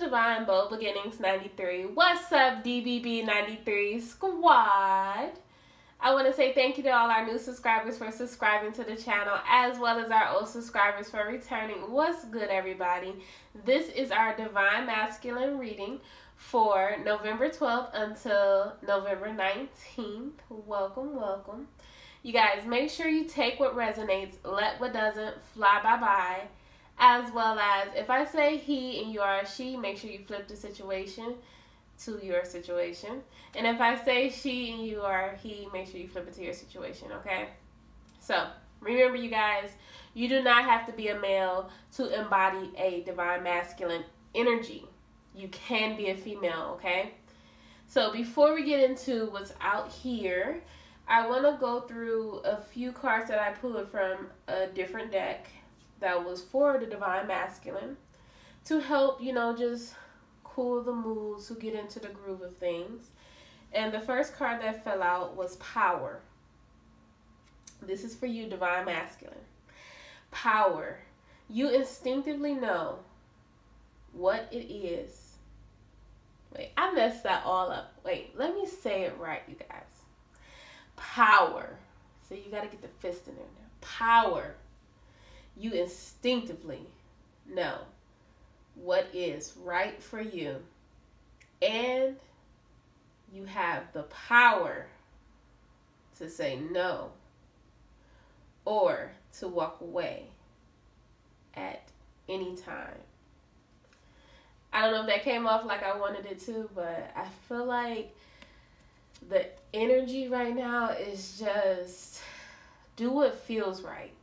Divine Bold Beginnings 93. What's up, DBB 93 squad? I want to say thank you to all our new subscribers for subscribing to the channel, as well as our old subscribers for returning. What's good, everybody? This is our Divine Masculine reading for November 12th until November 19th. Welcome, welcome. You guys, make sure you take what resonates, let what doesn't fly bye-bye. As well as, if I say he and you are a she, make sure you flip the situation to your situation. And if I say she and you are he, make sure you flip it to your situation, okay? So, remember you guys, you do not have to be a male to embody a divine masculine energy. You can be a female, okay? So, before we get into what's out here, I want to go through a few cards that I pulled from a different deck that was for the divine masculine to help, you know, just cool the moods, to get into the groove of things. And the first card that fell out was Power. This is for you, divine masculine. Power. You instinctively know what it is. Wait, I messed that all up. Wait, let me say it right, you guys. Power. So you got to get the fist in there now. Power. You instinctively know what is right for you, and you have the power to say no or to walk away at any time. I don't know if that came off like I wanted it to, but I feel like the energy right now is just do what feels right.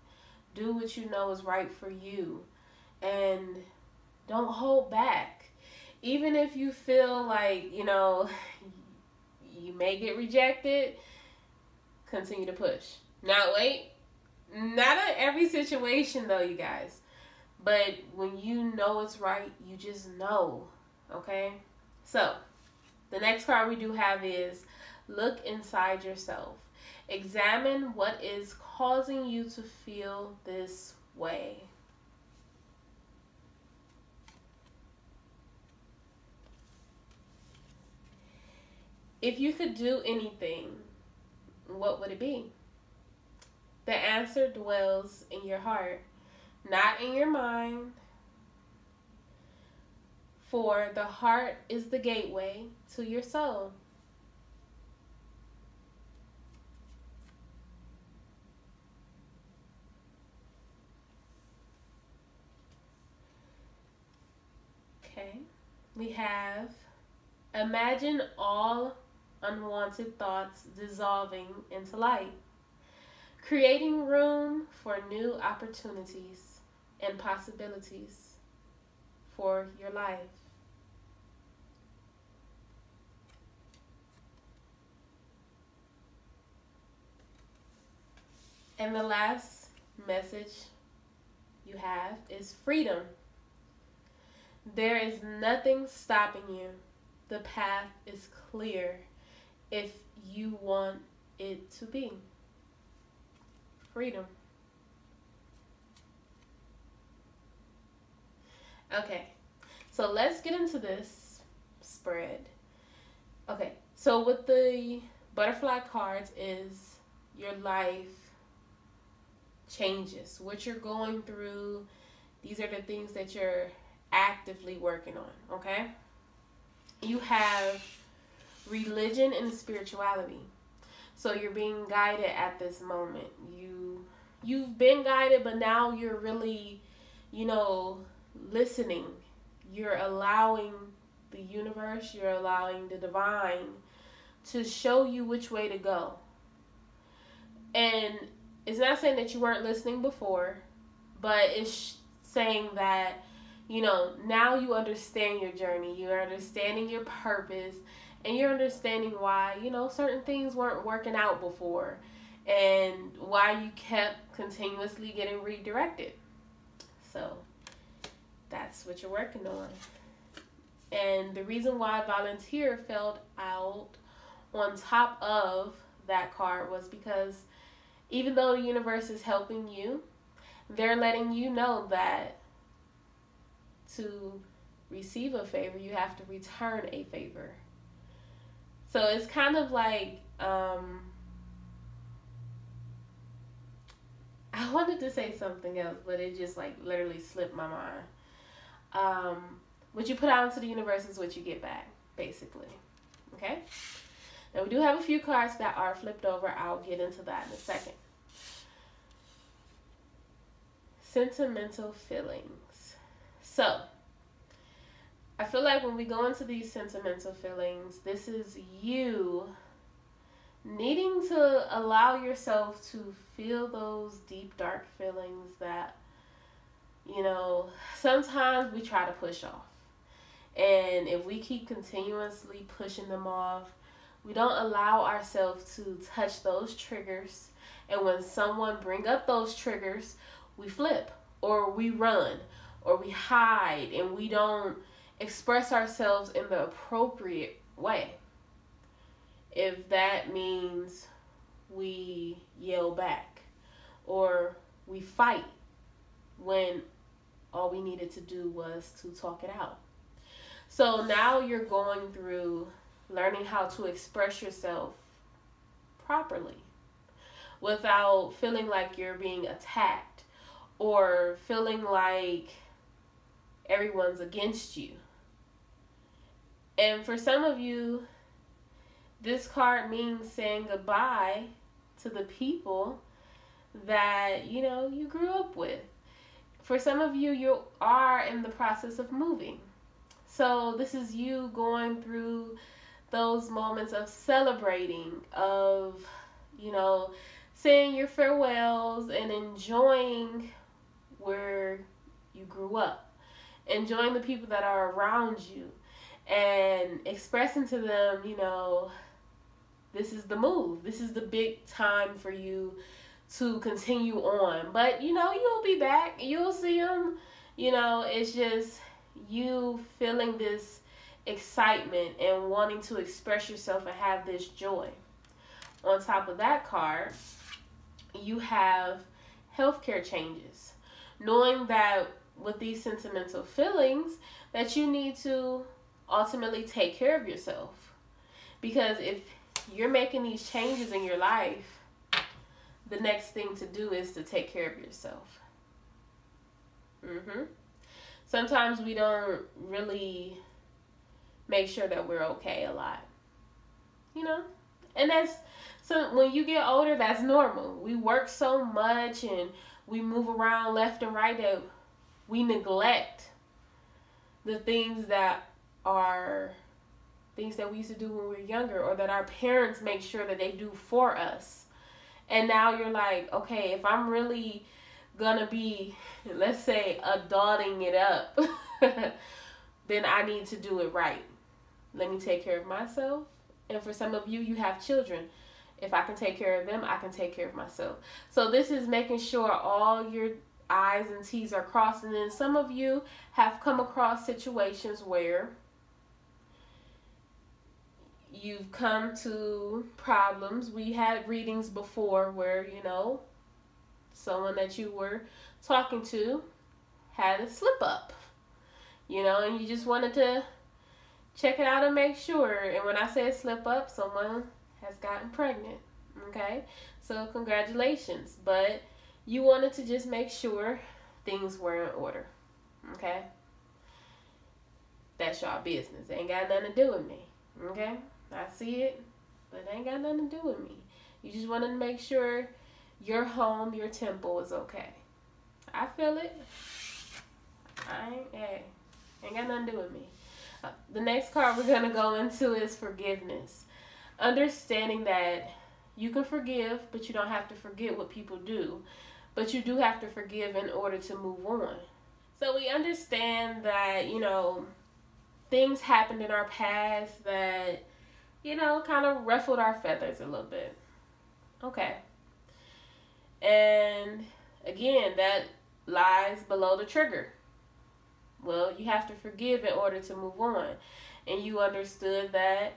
Do what you know is right for you, and don't hold back. Even if you feel like, you know, you may get rejected, continue to push. Now, wait, not in every situation though, you guys, but when you know it's right, you just know, okay? So, the next card we do have is Look Inside Yourself. Examine what is causing you to feel this way. If you could do anything, what would it be? The answer dwells in your heart, not in your mind. For the heart is the gateway to your soul. Okay, we have imagine all unwanted thoughts dissolving into light, creating room for new opportunities and possibilities for your life. And the last message you have is freedom. There is nothing stopping you. The path is clear if you want it to be. Freedom. Okay, so let's get into this spread. Okay, so with the butterfly cards is your life changes. What you're going through, these are the things that you're actively working on, okay? You have religion and spirituality. So you're being guided at this moment. You've been guided, but now you're really, you know, listening. You're allowing the universe, you're allowing the divine to show you which way to go. And it's not saying that you weren't listening before, but it's saying that, you know, now you understand your journey, you're understanding your purpose, and you're understanding why, you know, certain things weren't working out before, and why you kept continuously getting redirected. So, that's what you're working on. And the reason why Volunteer fell out on top of that card was because even though the universe is helping you, they're letting you know that to receive a favor, you have to return a favor. So it's kind of like, I wanted to say something else, but it just like literally slipped my mind. What you put out into the universe is what you get back, basically. Okay? Now we do have a few cards that are flipped over. I'll get into that in a second. Sentimental feelings. So, I feel like when we go into these sentimental feelings, this is you needing to allow yourself to feel those deep, dark feelings that, you know, sometimes we try to push off. And if we keep continuously pushing them off, we don't allow ourselves to touch those triggers. And when someone bring up those triggers, we flip or we run or we hide and we don't express ourselves in the appropriate way. If that means we yell back or we fight when all we needed to do was to talk it out. So now you're going through learning how to express yourself properly without feeling like you're being attacked or feeling like everyone's against you. And for some of you, this card means saying goodbye to the people that, you know, you grew up with. For some of you, you are in the process of moving. So this is you going through those moments of celebrating, of, you know, saying your farewells and enjoying where you grew up, enjoying the people that are around you, and expressing to them, you know, this is the move. This is the big time for you to continue on. But, you know, you'll be back. You'll see them. You know, it's just you feeling this excitement and wanting to express yourself and have this joy. On top of that card, you have healthcare changes. Knowing that with these sentimental feelings that you need to ultimately take care of yourself. Because if you're making these changes in your life, the next thing to do is to take care of yourself. Sometimes we don't really make sure that we're okay a lot. You know? And that's, so when you get older, that's normal. We work so much and we move around left and right that we neglect the things that are things that we used to do when we were younger, or that our parents make sure that they do for us. And now you're like, okay, if I'm really gonna be, let's say, adulting it up, then I need to do it right. Let me take care of myself. And for some of you, you have children. If I can take care of them, I can take care of myself. So this is making sure all your I's and T's are crossed. And then some of you have come across situations where you've come to problems. We had readings before where, you know, someone that you were talking to had a slip up, you know, and you just wanted to check it out and make sure. And when I say slip up, someone has gotten pregnant. Okay, so congratulations. But you wanted to just make sure things were in order. Okay, that's y'all business. It ain't got nothing to do with me. Okay, I see it, but it ain't got nothing to do with me. You just wanted to make sure your home, your temple is okay. I feel it. Ain't got nothing to do with me. The next card we're going to go into is forgiveness. Understanding that you can forgive, but you don't have to forget what people do. But you do have to forgive in order to move on. So we understand that, you know, things happened in our past that, you know, kind of ruffled our feathers a little bit. Okay. And again, that lies below the trigger. Well, you have to forgive in order to move on. And you understood that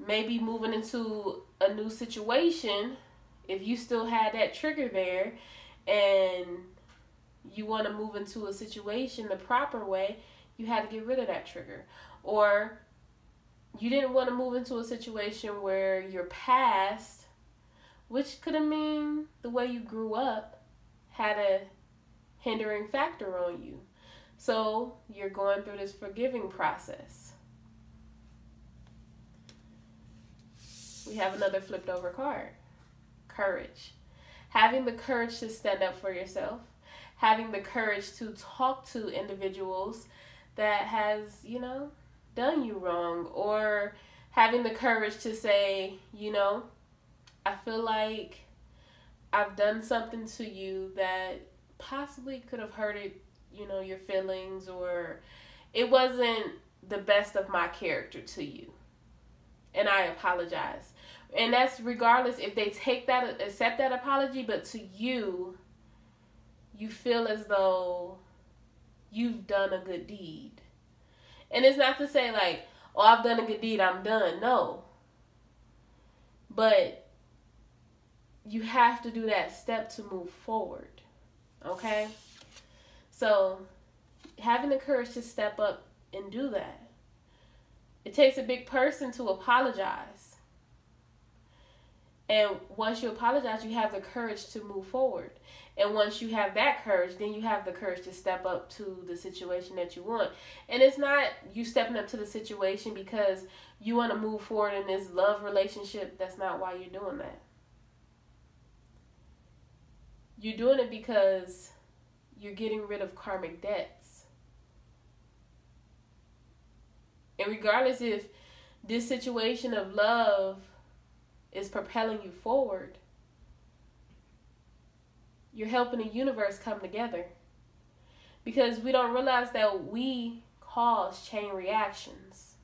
maybe moving into a new situation, if you still had that trigger there and you want to move into a situation the proper way, you had to get rid of that trigger. Or you didn't want to move into a situation where your past, which could have mean the way you grew up, had a hindering factor on you. So you're going through this forgiving process. We have another flipped over card. Courage. Having the courage to stand up for yourself. Having the courage to talk to individuals that has, you know, done you wrong. Or having the courage to say, you know, I feel like I've done something to you that possibly could have hurted, you know, your feelings, or it wasn't the best of my character to you, and I apologize. And that's regardless if they take that, accept that apology, but to you, you feel as though you've done a good deed. And it's not to say like, oh, I've done a good deed, I'm done. No. But you have to do that step to move forward. Okay? So, having the courage to step up and do that. It takes a big person to apologize. And once you apologize, you have the courage to move forward. And once you have that courage, then you have the courage to step up to the situation that you want. And it's not you stepping up to the situation because you want to move forward in this love relationship. That's not why you're doing that. You're doing it because you're getting rid of karmic debts. And regardless if this situation of love is propelling you forward, you're helping the universe come together. Because we don't realize that we cause chain reactions.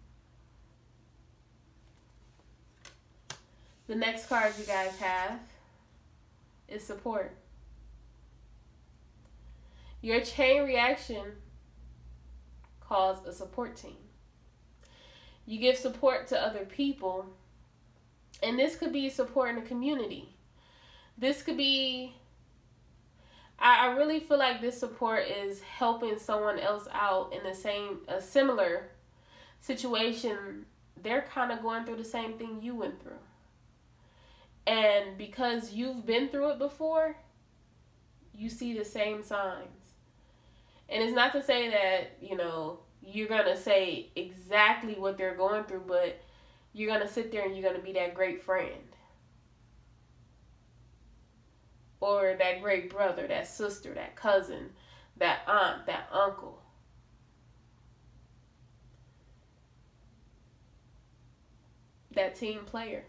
The next card you guys have is support. Your chain reaction caused a support team. You give support to other people, and this could be support in the community. This could be, I really feel like this support is helping someone else out in a similar situation. They're kind of going through the same thing you went through. And because you've been through it before, you see the same signs. And it's not to say that, you know, you're going to say exactly what they're going through, but you're going to sit there and you're going to be that great friend. Or that great brother, that sister, that cousin, that aunt, that uncle. That team player.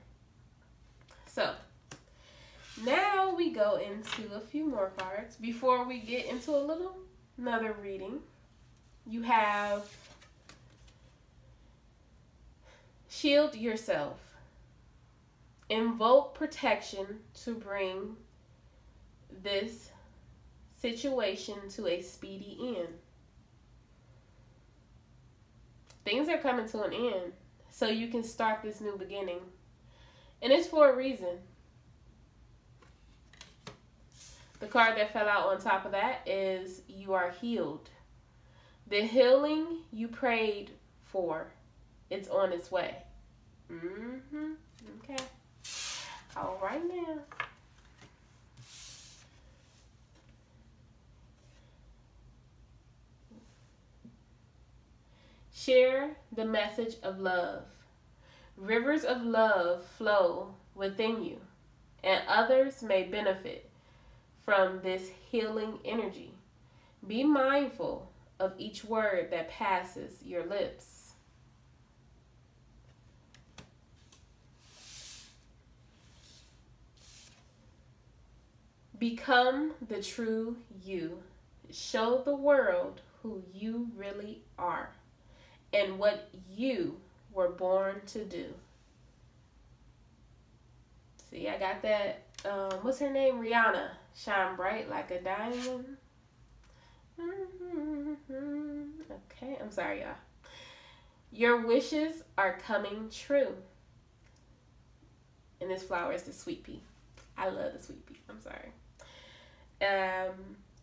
So, now we go into a few more cards before we get into another reading. You have shield yourself. Invoke protection to bring this situation to a speedy end. Things are coming to an end, so you can start this new beginning. And it's for a reason. The card that fell out on top of that is you are healed. The healing you prayed for, it's on its way. Okay. All right now. Share the message of love. Rivers of love flow within you, and others may benefit from this healing energy. Be mindful of each word that passes your lips. Become the true you. Show the world who you really are and what you were born to do. See, I got that, what's her name? Rihanna. Shine bright like a diamond. Okay, I'm sorry, y'all. Your wishes are coming true. And this flower is the sweet pea. I love the sweet pea. I'm sorry.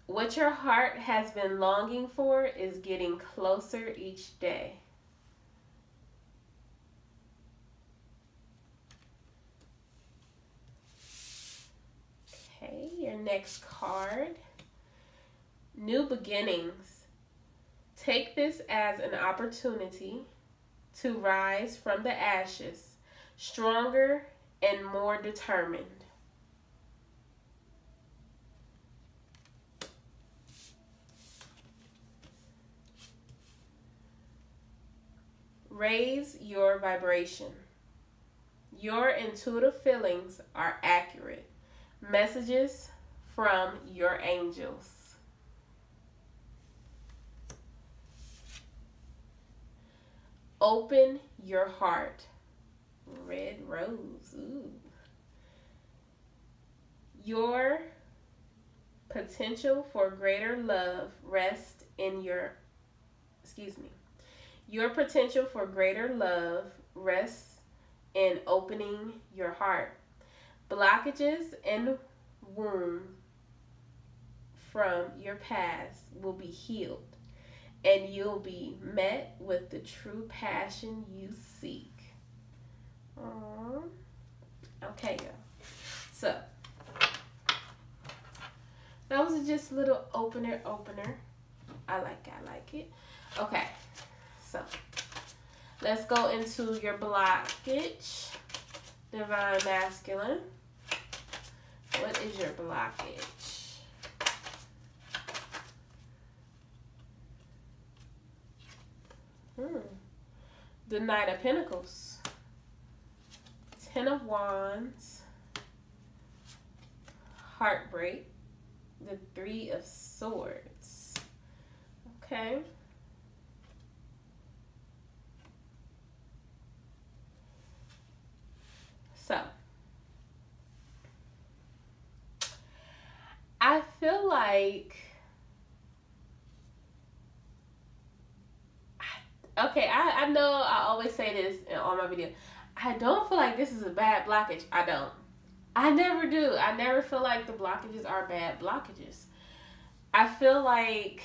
What your heart has been longing for is getting closer each day. Okay, your next card. New beginnings. Take this as an opportunity to rise from the ashes, stronger and more determined. Raise your vibration. Your intuitive feelings are accurate. Messages from your angels. Open your heart. Red rose. Ooh. Your potential for greater love rests in your, Your potential for greater love rests in opening your heart. Blockages and wounds from your past will be healed, and you'll be met with the true passion you seek. Aww. Okay, y'all. So, that was just a little opener. I like it. Okay, so let's go into your blockage. Divine Masculine. What is your blockage? The Knight of Pentacles. Ten of Wands. Heartbreak. The Three of Swords. Okay. So, I feel like, I know I always say this in all my videos. I don't feel like this is a bad blockage. I don't. I never do. I never feel like the blockages are bad blockages. I feel like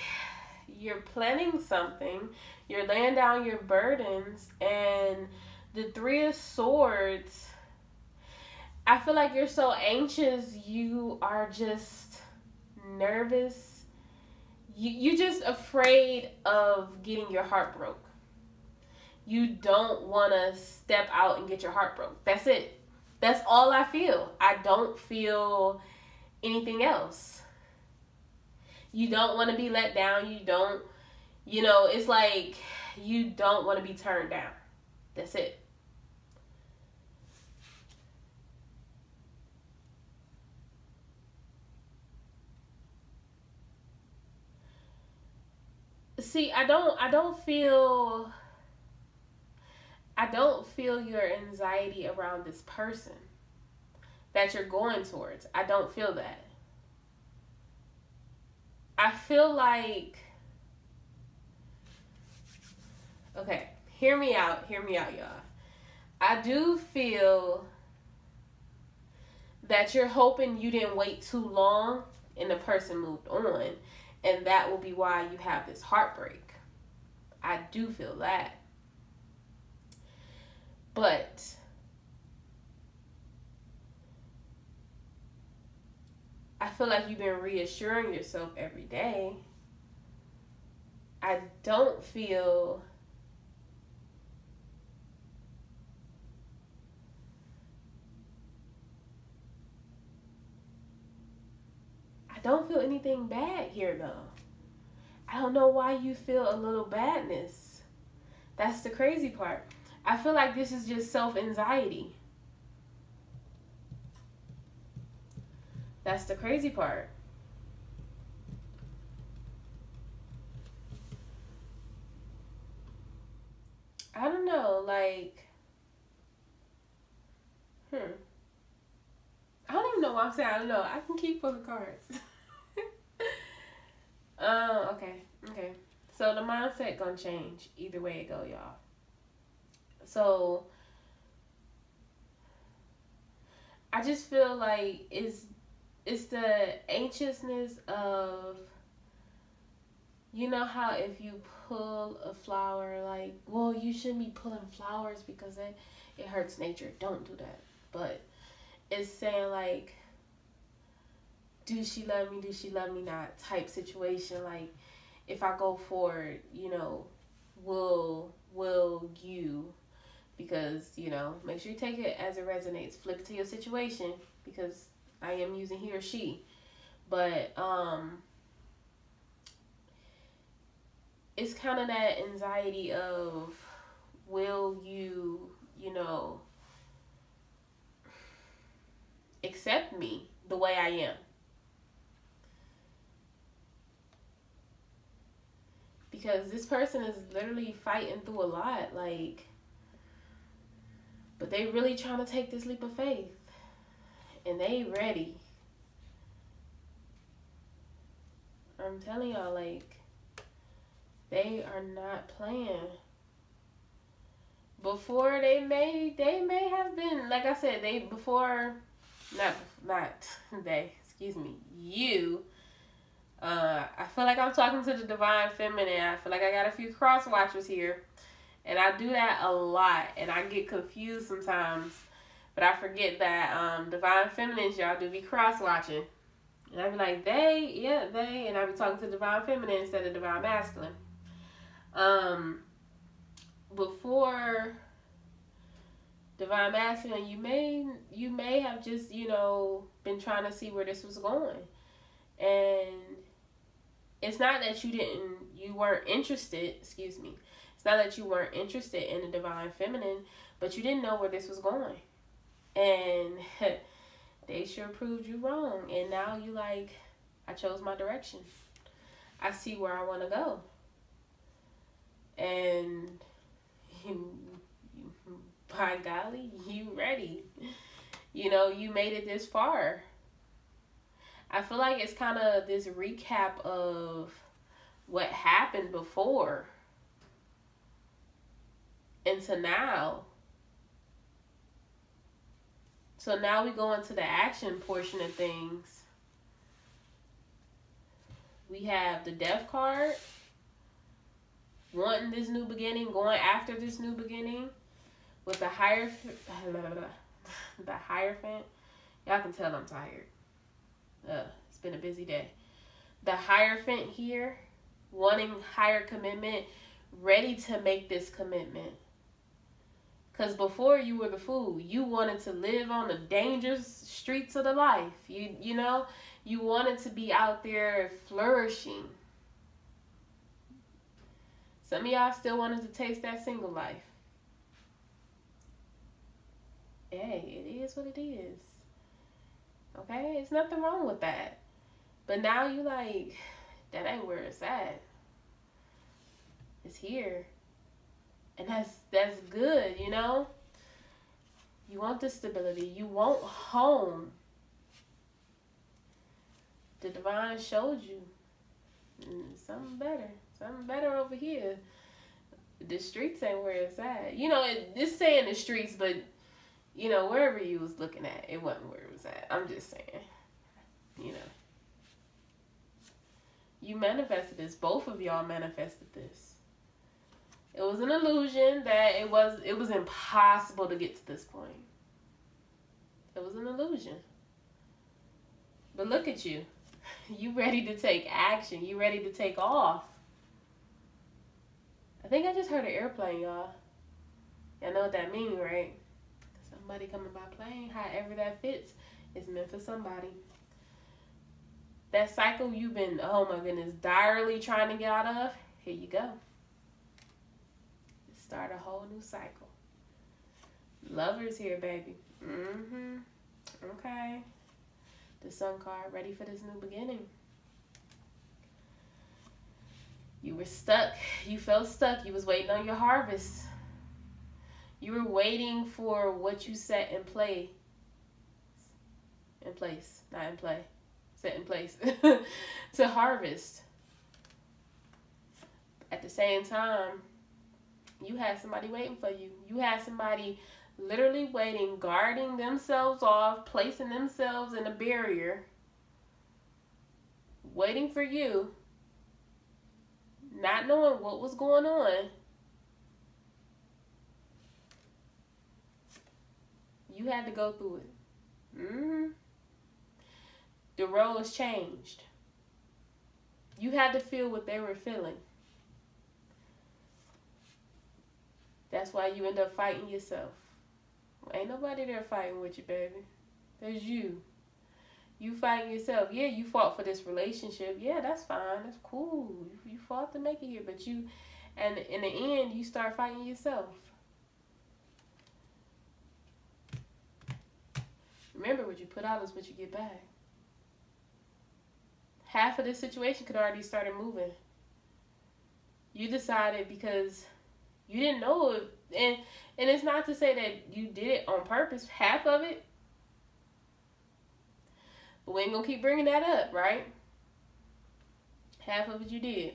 you're planning something. You're laying down your burdens. And the Three of Swords, I feel like you're so anxious. You are just nervous. You're just afraid of getting your heart broke. You don't want to step out and get your heart broke. That's it. That's all I feel. I don't feel anything else. You don't want to be let down. You don't, it's like you don't want to be turned down. That's it. See, I don't feel your anxiety around this person that you're going towards. I don't feel that. I feel like, okay, hear me out, y'all. I do feel that you're hoping you didn't wait too long and the person moved on, and that will be why you have this heartbreak. I do feel that. But I feel like you've been reassuring yourself every day. I don't feel anything bad here though. I don't know why you feel a little badness. That's the crazy part. I feel like this is just self-anxiety. That's the crazy part. I don't know, like, I don't even know what I'm saying. I don't know. I can keep pulling cards. Okay. So the mindset gonna change either way it go, y'all. So I just feel like it's the anxiousness of, you know how if you pull a flower, like, well, you shouldn't be pulling flowers because it hurts nature. Don't do that. But it's saying, like, do she love me? Do she love me not? Type situation. Like, if I go forward, you know, will you? Because, you know, make sure you take it as it resonates. Flip it to your situation, because I am using he or she. But it's kind of that anxiety of, will you, you know, accept me the way I am? Because this person is literally fighting through a lot, like, but they really trying to take this leap of faith, and they ready. I'm telling y'all, like, they are not playing. Before they may have been, like I said, you. I feel like I'm talking to the divine feminine. I feel like I got a few cross watchers here. And I do that a lot. And I get confused sometimes. But I forget that divine feminines, y'all do be cross watching. And I be like, they. And I be talking to divine feminine instead of divine masculine. Before divine masculine, you may have just, you know, been trying to see where this was going. And it's not that you weren't interested, excuse me. It's not that you weren't interested in the divine feminine, but you didn't know where this was going. And they sure proved you wrong. And now you like, I chose my direction. I see where I want to go. And by golly, you ready. You know, you made it this far. I feel like it's kind of this recap of what happened before into now. So now we go into the action portion of things. We have the Death card. Wanting this new beginning, going after this new beginning. With the Hierophant. Y'all can tell I'm tired. It's been a busy day. The Hierophant here, wanting higher commitment, ready to make this commitment. Because before you were the fool, you wanted to live on the dangerous streets of the life. You know, you wanted to be out there flourishing. Some of y'all still wanted to taste that single life. Hey, it is what it is. Okay, it's nothing wrong with that. But now you like, that ain't where it's at. It's here. And that's good, you know? You want the stability. You want home. The divine showed you something better. Something better over here. The streets ain't where it's at. You know, it's saying the streets, but you know, wherever you was looking at, it wasn't where it was at. I'm just saying, you know. You manifested this. Both of y'all manifested this. It was an illusion that it was impossible to get to this point. It was an illusion. But look at you. You ready to take action. You ready to take off. I think I just heard an airplane, y'all. Y'all know what that means, right? Somebody coming by plane, however that fits, is meant for somebody. That cycle you've been, oh my goodness, direly trying to get out of, here you go. Start a whole new cycle. Lovers here, baby. Okay. The Sun card, ready for this new beginning. You were stuck. You felt stuck. You was waiting on your harvest. You were waiting for what you set in play. In place, not in play. Set in place. To harvest. At the same time, you had somebody waiting for you. You had somebody literally waiting, guarding themselves off, placing themselves in a barrier waiting for you, not knowing what was going on. You had to go through it. The roles changed. You had to feel what they were feeling. That's why you end up fighting yourself. Ain't nobody there fighting with you, baby. There's you. You fighting yourself. Yeah, you fought for this relationship. Yeah, that's fine. That's cool. You fought to make it here. But you, and in the end, you start fighting yourself. Remember, what you put out is what you get back. Half of this situation could already started moving. You decided because you didn't know it. And it's not to say that you did it on purpose. Half of it. But we ain't going to keep bringing that up, right? Half of it you did.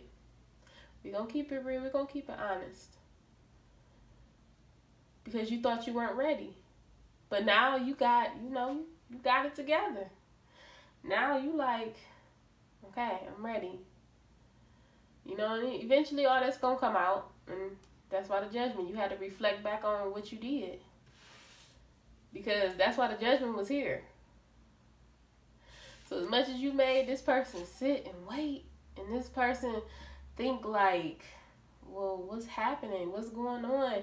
We're going to keep it real. We're going to keep it honest. Because you thought you weren't ready. But now you got, you got it together. Now you like, okay, I'm ready. You know, and eventually all that's going to come out. And that's why the judgment. You had to reflect back on what you did. Because that's why the judgment was here. So as much as you made this person sit and wait, and this person think like, well, what's happening? What's going on?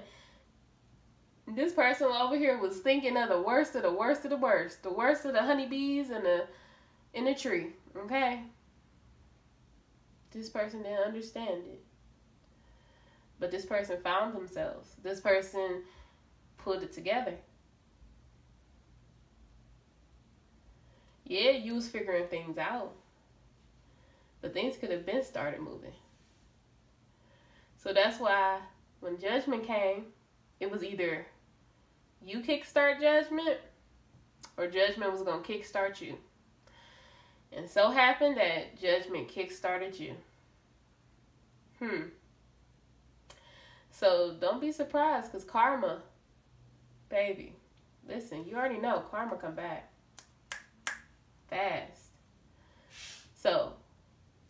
This person over here was thinking of the worst of the worst of the worst. The worst of the honeybees in the tree. Okay? This person didn't understand it. But this person found themselves. This person pulled it together. Yeah, you was figuring things out. But things could have been started moving. So that's why when judgment came, it was either you kickstart judgment or judgment was going to kickstart you. And so happened that judgment kickstarted you. So don't be surprised because karma, baby, listen, you already know karma come back fast. So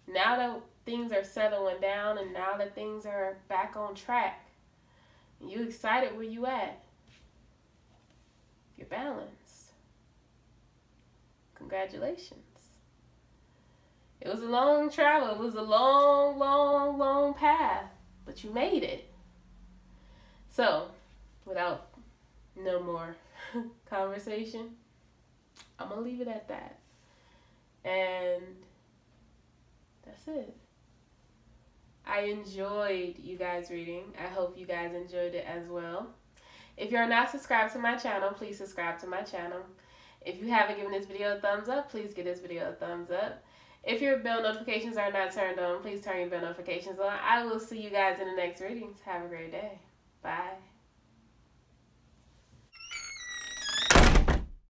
now that things are settling down and now that things are back on track, you excited where you at? You're balanced. Congratulations. It was a long travel. It was a long, long, long path, but you made it. So, without no more conversation, I'm going to leave it at that. And that's it. I enjoyed you guys reading. I hope you guys enjoyed it as well. If you're not subscribed to my channel, please subscribe to my channel. If you haven't given this video a thumbs up, please give this video a thumbs up. If your bell notifications are not turned on, please turn your bell notifications on. I will see you guys in the next readings. Have a great day. Bye.